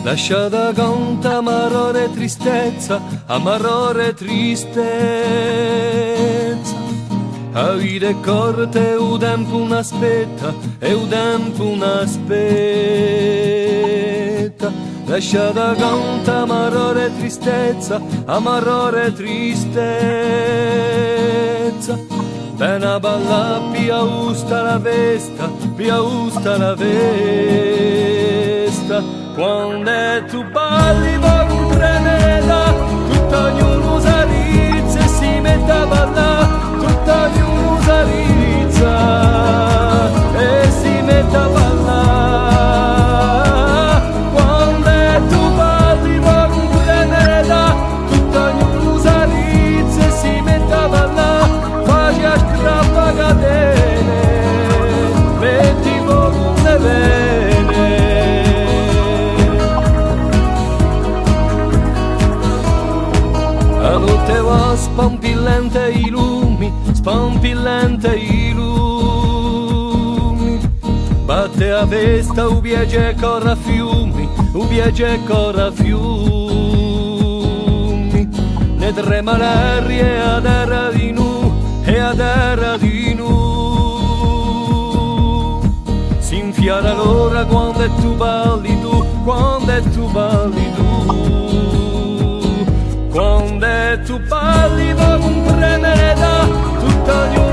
lasciata conta amarore tristezza, amarore tristezza. La vita è corta e il tempo non aspetta, e il tempo non aspetta. Lasciata conta amarore tristezza, amarore tristezza. Bene balla, pia usta la vesta, pia usta la vesta. Quando tu balli va comprendela, tutto ognuno sarizza e si mette a ballare, tutto ognuno sarizza e si mette a ballare. Quando tu balli va comprendela, tutto ognuno sarizza e si mette a ballare, fai a strappa catene, metti fuoco ne vene. La notte va spampillante i lumi, spampillante i lumi. Batte a vesta, ubiege corra fiumi, ubiege corra fiumi. Ne trema l'aria e a terra di nu, e a terra di nu. Si infiara l'ora quando è tu balli tu, quando è tu balli tu. Quando tu balli va comprendere da tutto ognuno